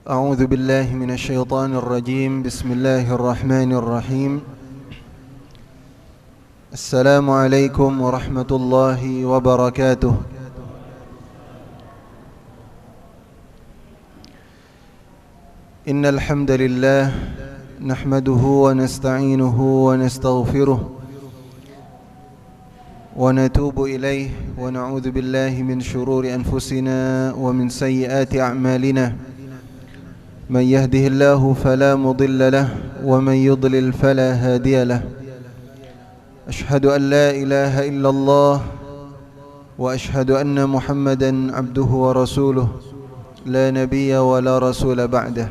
أعوذ بالله من الشيطان الرجيم. بسم الله الرحمن الرحيم. السلام عليكم ورحمة الله وبركاته. إن الحمد لله نحمده ونستعينه ونستغفره ونتوب إليه ونعوذ بالله من شرور أنفسنا ومن سيئات أعمالنا. من يهده الله فلا مضل له ومن يضلل فلا هادي له. أشهد أن لا إله إلا الله وأشهد أن محمدا عبده ورسوله لا نبي ولا رسول بعده.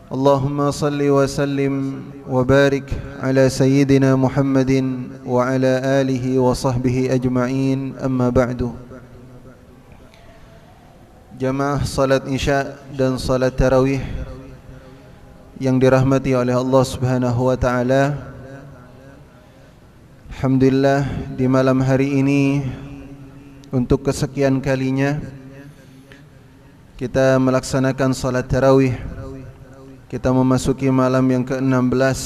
اللهم صل وسلم وبارك على سيدنا محمد وعلى آله وصحبه أجمعين. أما بعد. Jamaah salat isya dan salat tarawih yang dirahmati oleh Allah Subhanahu wa taala. Alhamdulillah, di malam hari ini untuk kesekian kalinya kita melaksanakan salat tarawih. Kita memasuki malam yang ke-16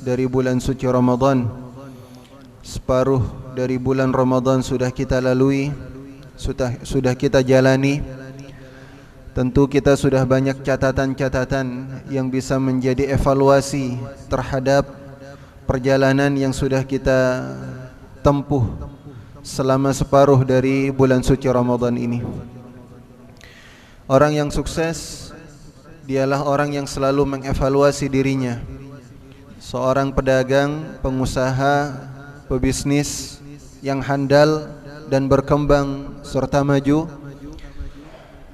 dari bulan suci Ramadan. Separuh dari bulan Ramadan sudah kita lalui, sudah kita jalani. Tentu kita sudah banyak catatan-catatan yang bisa menjadi evaluasi terhadap perjalanan yang sudah kita tempuh selama separuh dari bulan suci Ramadan ini. Orang yang sukses dialah orang yang selalu mengevaluasi dirinya. Seorang pedagang, pengusaha, pebisnis yang handal dan berkembang serta maju,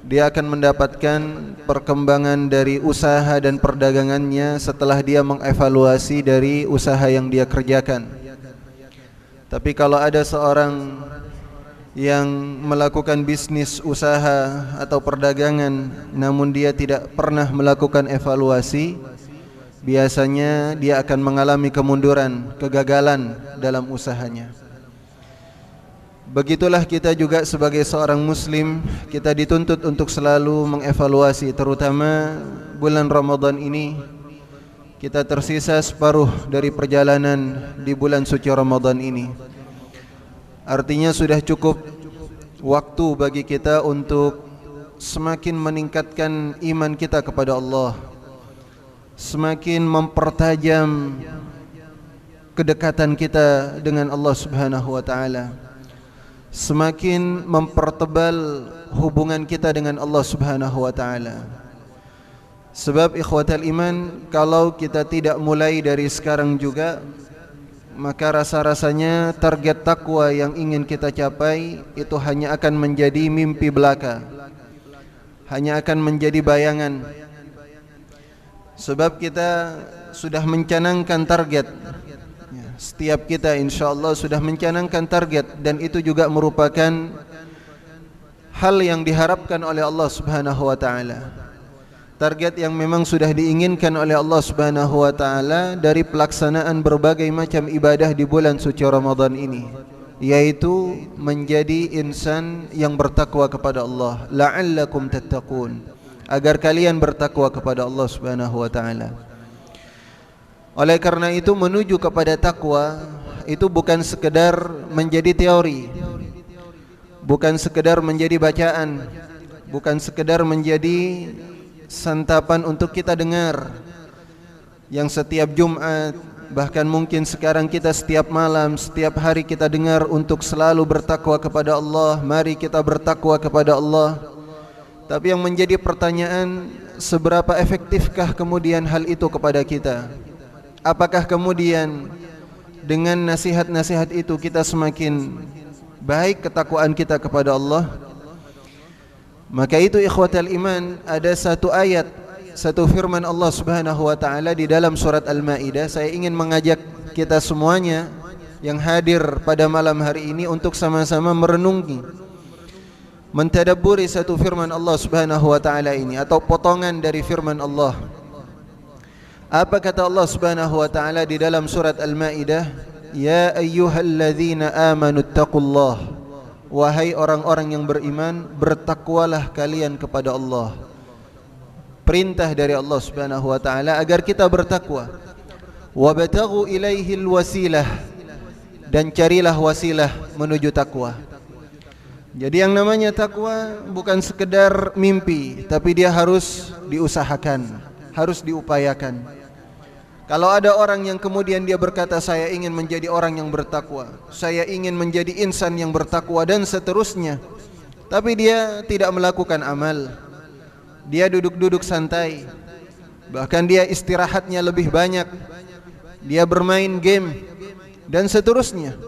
dia akan mendapatkan perkembangan dari usaha dan perdagangannya setelah dia mengevaluasi dari usaha yang dia kerjakan. Tapi kalau ada seorang yang melakukan bisnis, usaha atau perdagangan namun dia tidak pernah melakukan evaluasi, biasanya dia akan mengalami kemunduran, kegagalan dalam usahanya. Begitulah kita juga sebagai seorang muslim, kita dituntut untuk selalu mengevaluasi, terutama bulan Ramadan ini. Kita tersisa separuh dari perjalanan di bulan suci Ramadan ini. Artinya sudah cukup waktu bagi kita untuk semakin meningkatkan iman kita kepada Allah, semakin mempertajam kedekatan kita dengan Allah Subhanahu wa taala, semakin mempertebal hubungan kita dengan Allah Subhanahu wa taala. Sebab ikhwatal iman, kalau kita tidak mulai dari sekarang juga, maka rasa-rasanya target takwa yang ingin kita capai itu hanya akan menjadi mimpi belaka, hanya akan menjadi bayangan. Sebab kita sudah mencanangkan target. Setiap kita insyaAllah sudah mencanangkan target, dan itu juga merupakan hal yang diharapkan oleh Allah Subhanahu wa ta'ala. Target yang memang sudah diinginkan oleh Allah Subhanahu wa ta'ala dari pelaksanaan berbagai macam ibadah di bulan suci Ramadan ini, yaitu menjadi insan yang bertakwa kepada Allah, la'allakum tattaqun, agar kalian bertakwa kepada Allah Subhanahu wa ta'ala. Oleh karena itu, menuju kepada takwa itu bukan sekedar menjadi teori, bukan sekedar menjadi bacaan, bukan sekedar menjadi santapan untuk kita dengar yang setiap Jumat, bahkan mungkin sekarang kita setiap malam, setiap hari kita dengar untuk selalu bertakwa kepada Allah. Mari kita bertakwa kepada Allah. Tapi yang menjadi pertanyaan, seberapa efektifkah kemudian hal itu kepada kita? Apakah kemudian dengan nasihat-nasihat itu kita semakin baik ketakwaan kita kepada Allah? Maka itu ikhwatal iman, ada satu ayat, satu firman Allah Subhanahu wa ta'ala di dalam surat Al-Ma'idah. Saya ingin mengajak kita semuanya yang hadir pada malam hari ini untuk sama-sama merenungi, mentadabburi satu firman Allah Subhanahu wa ta'ala ini, atau potongan dari firman Allah. Apa kata Allah Subhanahu wa ta'ala di dalam surat Al-Ma'idah? Ya ayyuhalladzina amanu attaqullah, wahai orang-orang yang beriman, bertakwalah kalian kepada Allah. perintah dari Allah Subhanahu wa taala agar kita bertakwa. Wabtaghu ilaihil wasilah, dan carilah wasilah menuju takwa. Jadi yang namanya takwa bukan sekedar mimpi, tapi dia harus diusahakan, harus diupayakan. Kalau ada orang yang kemudian dia berkata, saya ingin menjadi orang yang bertakwa, saya ingin menjadi insan yang bertakwa, dan seterusnya, tapi dia tidak melakukan amal, dia duduk-duduk santai, bahkan dia istirahatnya lebih banyak, dia bermain game, dan seterusnya,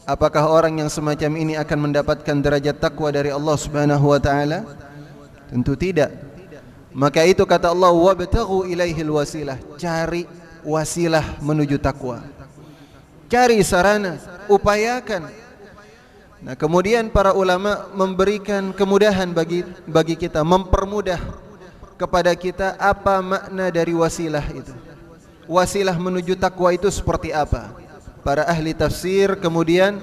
apakah orang yang semacam ini akan mendapatkan derajat takwa dari Allah Subhanahu wa taala? Tentu tidak. Maka itu kata Allah, wabtaghu ilaihil wasilah, cari wasilah menuju takwa, cari sarana, upayakan. Nah, kemudian para ulama memberikan kemudahan bagi kita, mempermudah kepada kita apa makna dari wasilah itu. Wasilah menuju takwa itu seperti apa? Para ahli tafsir kemudian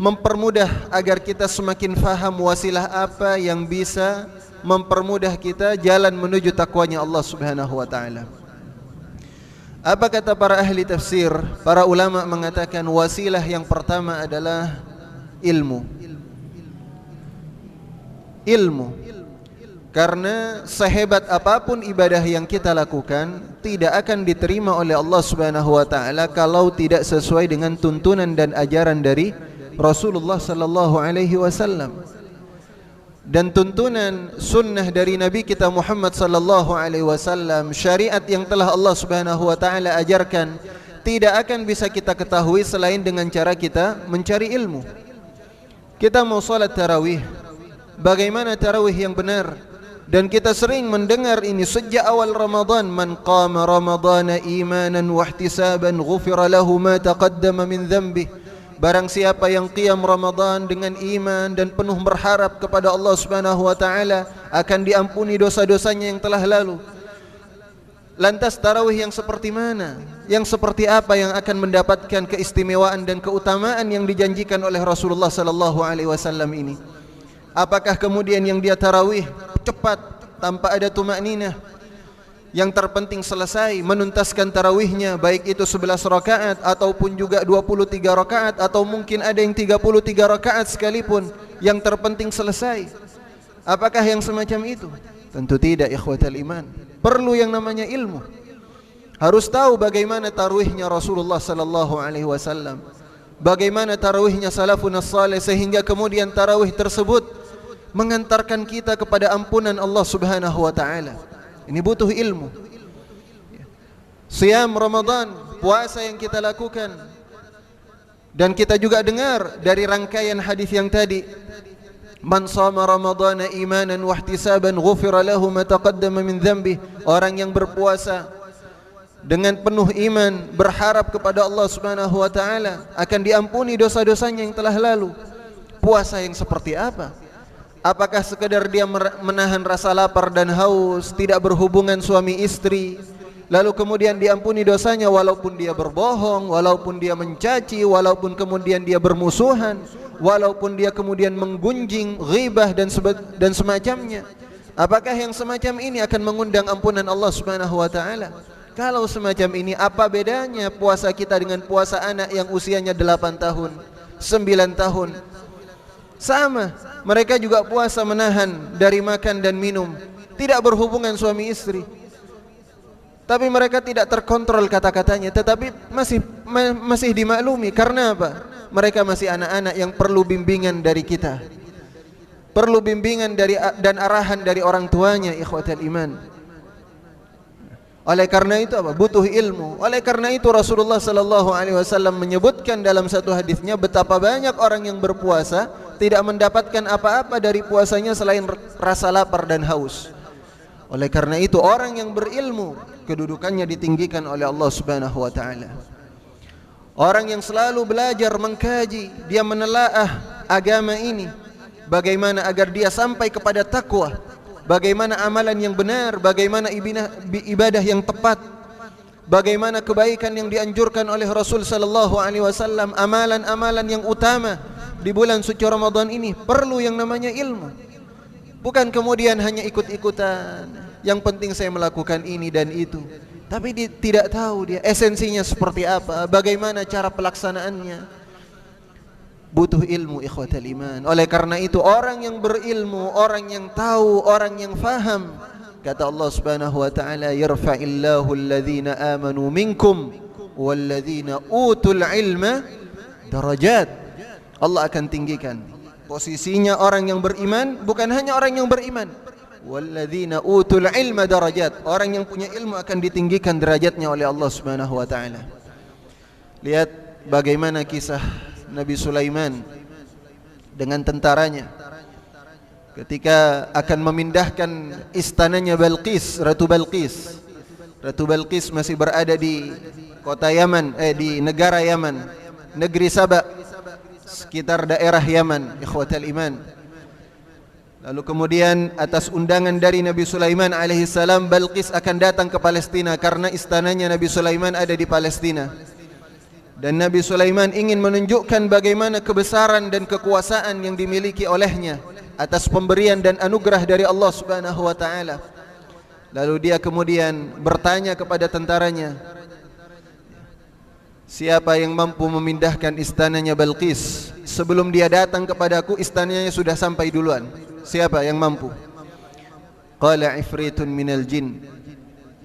mempermudah agar kita semakin faham wasilah apa yang bisa mempermudah kita jalan menuju takwanya Allah Subhanahu wa taala. Apa kata para ahli tafsir? Para ulama mengatakan wasilah yang pertama adalah ilmu. Ilmu. Karena sehebat apapun ibadah yang kita lakukan tidak akan diterima oleh Allah Subhanahu wa taala kalau tidak sesuai dengan tuntunan dan ajaran dari Rasulullah sallallahu alaihi wasallam. Dan tuntunan sunnah dari Nabi kita Muhammad sallallahu alaihi wasallam, syariat yang telah Allah Subhanahu wa taala ajarkan, tidak akan bisa kita ketahui selain dengan cara kita mencari ilmu. Kita mau salat tarawih, bagaimana tarawih yang benar? Dan kita sering mendengar ini sejak awal Ramadan, man qama ramadhana imanan wa ihtisaban ghufira lahu ma taqaddama min dhanbihi. Barang siapa yang qiyam Ramadan dengan iman dan penuh berharap kepada Allah Subhanahu wa taala, akan diampuni dosa-dosanya yang telah lalu. Lantas tarawih yang seperti mana? Yang seperti apa yang akan mendapatkan keistimewaan dan keutamaan yang dijanjikan oleh Rasulullah sallallahu alaihi wasallam ini? Apakah kemudian yang dia tarawih cepat tanpa ada tumakninah, yang terpenting selesai menuntaskan tarawihnya, baik itu 11 rakaat ataupun juga 23 rakaat, atau mungkin ada yang 33 rakaat sekalipun, yang terpenting selesai? Apakah yang semacam itu? Tentu tidak, ikhwatal iman. Perlu yang namanya ilmu. Harus tahu bagaimana tarawihnya Rasulullah sallallahu alaihi wasallam, bagaimana tarawihnya salafun salih, sehingga kemudian tarawih tersebut mengantarkan kita kepada ampunan Allah Subhanahu wa taala. Ini butuh ilmu. Siyam Ramadan, puasa yang kita lakukan, dan kita juga dengar dari rangkaian hadis yang tadi, man shama ramadhana imanan wa ihtisaban ghufira lahu ma taqaddama min dhanbi. Orang yang berpuasa dengan penuh iman, berharap kepada Allah Subhanahu wa taala, akan diampuni dosa-dosanya yang telah lalu. Puasa yang seperti apa? Apakah sekedar dia menahan rasa lapar dan haus, tidak berhubungan suami istri, lalu kemudian diampuni dosanya walaupun dia berbohong, walaupun dia mencaci, walaupun kemudian dia bermusuhan, walaupun dia kemudian menggunjing, ghibah dan semacamnya? Apakah yang semacam ini akan mengundang ampunan Allah Subhanahu wa taala? Kalau semacam ini, apa bedanya puasa kita dengan puasa anak yang usianya 8 tahun, 9 tahun? Sama, mereka juga puasa menahan dari makan dan minum, tidak berhubungan suami istri, tapi mereka tidak terkontrol kata-katanya, tetapi masih dimaklumi. Karena apa? Mereka masih anak-anak yang perlu bimbingan dari kita, perlu bimbingan dan arahan dari orang tuanya, ikhwatal iman. Oleh karena itu apa? Butuh ilmu. Oleh karena itu Rasulullah sallallahu alaihi wasallam menyebutkan dalam satu hadisnya betapa banyak orang yang berpuasa tidak mendapatkan apa-apa dari puasanya selain rasa lapar dan haus. Oleh karena itu orang yang berilmu kedudukannya ditinggikan oleh Allah Subhanahu wa taala. Orang yang selalu belajar, mengkaji, dia menelaah agama ini, bagaimana agar dia sampai kepada takwa, bagaimana amalan yang benar, bagaimana ibadah yang tepat, bagaimana kebaikan yang dianjurkan oleh Rasul sallallahu alaihi wasallam, amalan-amalan yang utama di bulan suci Ramadan ini. Perlu yang namanya ilmu. Bukan kemudian hanya ikut-ikutan, yang penting saya melakukan ini dan itu, tapi dia tidak tahu dia esensinya seperti apa, bagaimana cara pelaksanaannya. Butuh ilmu, ikhwatal iman. Oleh karena itu orang yang berilmu, orang yang tahu, orang yang faham, kata Allah Subhanahu wa taala, yarfa'illahu alladhina amanu minkum walladhina utul ilma darajat. Allah akan tinggikan posisinya orang yang beriman, bukan hanya orang yang beriman. Walladzina utul ilma darajat. Orang yang punya ilmu akan ditinggikan derajatnya oleh Allah Subhanahu wa taala. Lihat bagaimana kisah Nabi Sulaiman dengan tentaranya ketika akan memindahkan istananya Balqis, Ratu Balqis. Ratu Balqis masih berada di kota Yaman, di negara Yaman, negeri Saba, sekitar daerah Yaman, ikhwatal iman. Lalu kemudian atas undangan dari Nabi Sulaiman alaihissalam, Balqis akan datang ke Palestina karena istananya Nabi Sulaiman ada di Palestina. Dan Nabi Sulaiman ingin menunjukkan bagaimana kebesaran dan kekuasaan yang dimiliki olehnya atas pemberian dan anugerah dari Allah Subhanahu wa taala. Lalu dia kemudian bertanya kepada tentaranya, siapa yang mampu memindahkan istananya Balqis? Sebelum dia datang kepadaku, istananya sudah sampai duluan. Siapa yang mampu? Qala ifritun minal jin.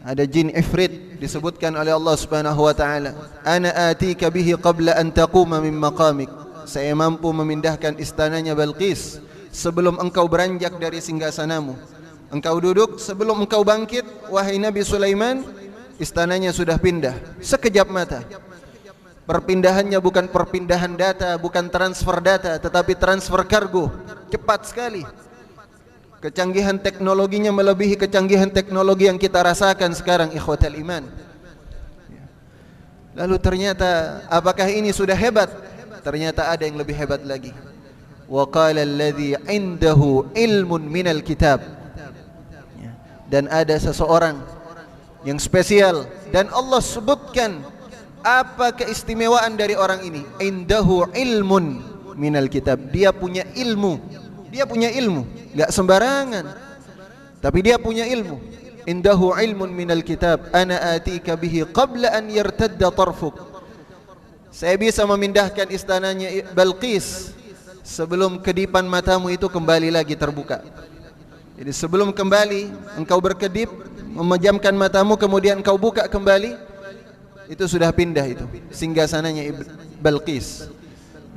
Ada jin ifrit disebutkan oleh Allah Subhanahu wa taala. Ana atika bihi qabla an taquma min maqamik. Saya mampu memindahkan istananya Balqis sebelum engkau beranjak dari singgasanamu. Engkau duduk, sebelum engkau bangkit, wahai Nabi Sulaiman, istananya sudah pindah sekejap mata. Perpindahannya bukan perpindahan data, bukan transfer data, tetapi transfer kargo. Cepat sekali. Kecanggihan teknologinya melebihi kecanggihan teknologi yang kita rasakan sekarang, ikhwatal iman. Lalu ternyata, apakah ini sudah hebat? Ternyata ada yang lebih hebat lagi. Wa qala alladhi indahu ilmun minal kitab. Dan ada seseorang yang spesial, dan Allah sebutkan apa keistimewaan dari orang ini. Indahu ilmun minal kitab. Dia punya ilmu. Dia punya ilmu, enggak sembarangan. Tapi dia punya ilmu. Indahu ilmun minal kitab. Ana atika bihi qabla an yartadda tarfuk. Saya bisa memindahkan istananya Balqis sebelum kedipan matamu itu kembali lagi terbuka. Jadi sebelum kembali engkau berkedip, memejamkan matamu, kemudian engkau buka kembali, itu sudah pindah itu singgasananya Balqis.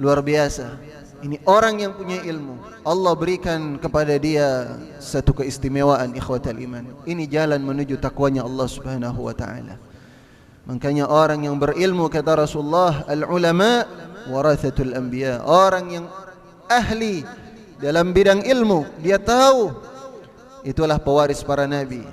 Luar biasa. Ini orang yang punya ilmu. Allah berikan kepada dia satu keistimewaan, ikhwatal iman. Ini jalan menuju takwanya Allah Subhanahu wa taala. Makanya orang yang berilmu, kata Rasulullah, al-ulama warathatul anbiya. Orang yang ahli dalam bidang ilmu, dia tahu, itulah pewaris para nabi.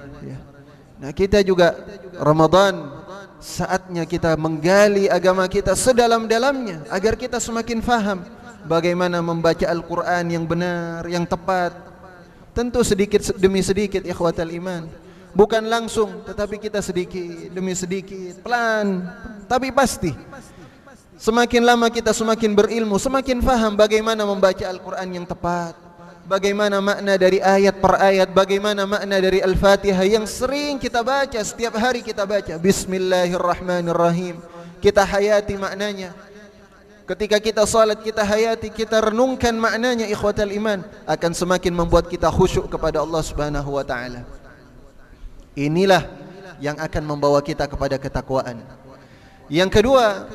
Nah, kita juga Ramadan, saatnya kita menggali agama kita sedalam-dalamnya agar kita semakin faham bagaimana membaca Al-Quran yang benar, yang tepat. Tentu sedikit demi sedikit, ikhwatal iman. Bukan langsung, tetapi kita sedikit demi sedikit, pelan, tapi pasti. Semakin lama kita semakin berilmu, semakin faham bagaimana membaca Al-Quran yang tepat, bagaimana makna dari ayat per ayat, bagaimana makna dari Al-Fatihah yang sering kita baca, setiap hari kita baca Bismillahirrahmanirrahim. Kita hayati maknanya. Ketika kita salat, kita hayati, kita renungkan maknanya, ikhwatal iman, akan semakin membuat kita khusyuk kepada Allah Subhanahu wa taala. Inilah yang akan membawa kita kepada ketakwaan. Yang kedua,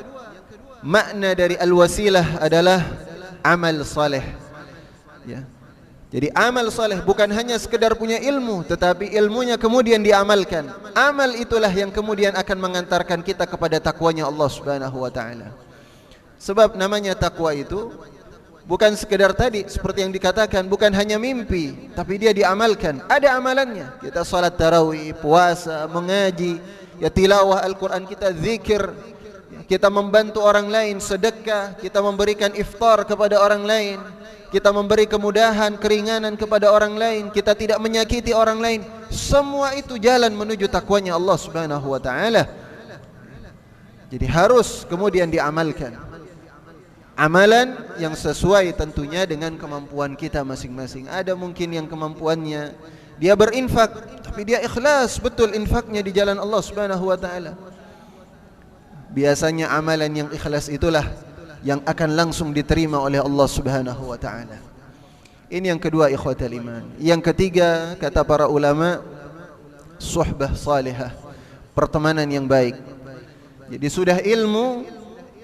makna dari al-wasilah adalah amal saleh. Ya. Jadi amal saleh bukan hanya sekedar punya ilmu, tetapi ilmunya kemudian diamalkan. Amal itulah yang kemudian akan mengantarkan kita kepada takwanya Allah Subhanahu wa taala. Sebab namanya takwa itu bukan sekedar tadi seperti yang dikatakan, bukan hanya mimpi, tapi dia diamalkan. Ada amalannya. Kita salat tarawih, puasa, mengaji, ya tilawah Al-Quran kita, zikir, kita membantu orang lain, sedekah, kita memberikan iftar kepada orang lain, kita memberi kemudahan, keringanan kepada orang lain, kita tidak menyakiti orang lain. Semua itu jalan menuju takwanya Allah Subhanahu wa taala. Jadi harus kemudian diamalkan. Amalan yang sesuai tentunya dengan kemampuan kita masing-masing. Ada mungkin yang kemampuannya dia berinfak, tapi dia ikhlas betul infaknya di jalan Allah Subhanahu wa taala. Biasanya amalan yang ikhlas itulah yang akan langsung diterima oleh Allah Subhanahu wa taala. Ini yang kedua, ikhwatal iman. Yang ketiga, kata para ulama, suhbah salihah, pertemanan yang baik. Jadi sudah ilmu,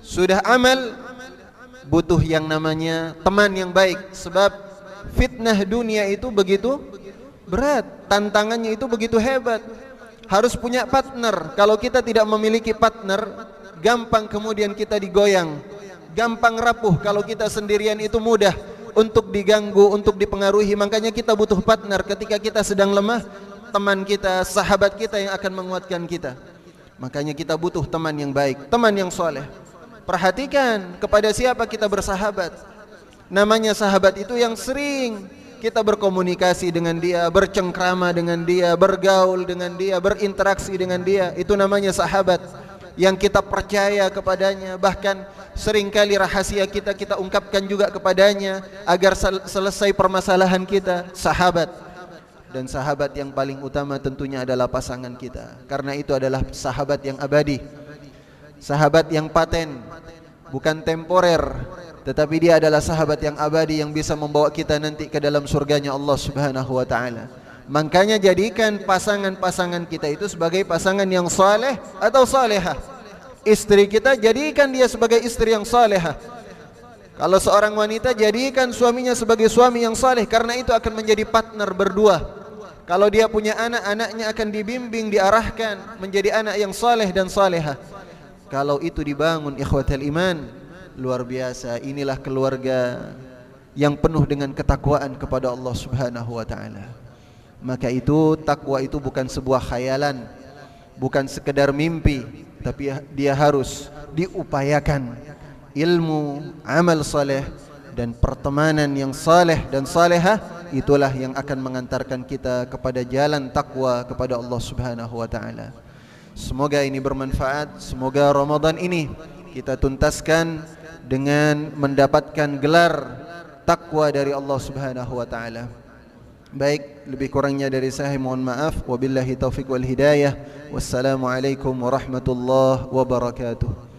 sudah amal, butuh yang namanya teman yang baik. Sebab fitnah dunia itu begitu berat, tantangannya itu begitu hebat. Harus punya partner. Kalau kita tidak memiliki partner, gampang kemudian kita digoyang, gampang rapuh. Kalau kita sendirian itu mudah untuk diganggu, untuk dipengaruhi. Makanya kita butuh partner. Ketika kita sedang lemah, teman kita, sahabat kita yang akan menguatkan kita. Makanya kita butuh teman yang baik, teman yang soleh. Perhatikan kepada siapa kita bersahabat. Namanya sahabat itu yang sering kita berkomunikasi dengan dia, bercengkrama dengan dia, bergaul dengan dia, berinteraksi dengan dia. Itu namanya sahabat yang kita percaya kepadanya. Bahkan seringkali rahasia kita ungkapkan juga kepadanya agar selesai permasalahan kita. Sahabat. Dan sahabat yang paling utama tentunya adalah pasangan kita. Karena itu adalah sahabat yang abadi, sahabat yang paten, bukan temporer, tetapi dia adalah sahabat yang abadi yang bisa membawa kita nanti ke dalam surganya Allah Subhanahu wa taala. Makanya jadikan pasangan-pasangan kita itu sebagai pasangan yang saleh atau salehah. Istri kita jadikan dia sebagai istri yang salehah. Kalau seorang wanita, jadikan suaminya sebagai suami yang saleh, karena itu akan menjadi partner berdua. Kalau dia punya anak, anaknya akan dibimbing, diarahkan menjadi anak yang saleh dan salehah. Kalau itu dibangun, ikhwatal iman, luar biasa. Inilah keluarga yang penuh dengan ketakwaan kepada Allah Subhanahu wa taala. Maka itu takwa itu bukan sebuah khayalan, bukan sekedar mimpi, tapi dia harus diupayakan. Ilmu, amal saleh dan pertemanan yang saleh dan salehah, itulah yang akan mengantarkan kita kepada jalan takwa kepada Allah Subhanahu wa taala. Semoga ini bermanfaat. Semoga Ramadan ini kita tuntaskan dengan mendapatkan gelar takwa dari Allah Subhanahu wa taala. Baik, lebih kurangnya dari saya mohon maaf. Wabillahi taufiq wal hidayah. Wassalamualaikum warahmatullahi wabarakatuh.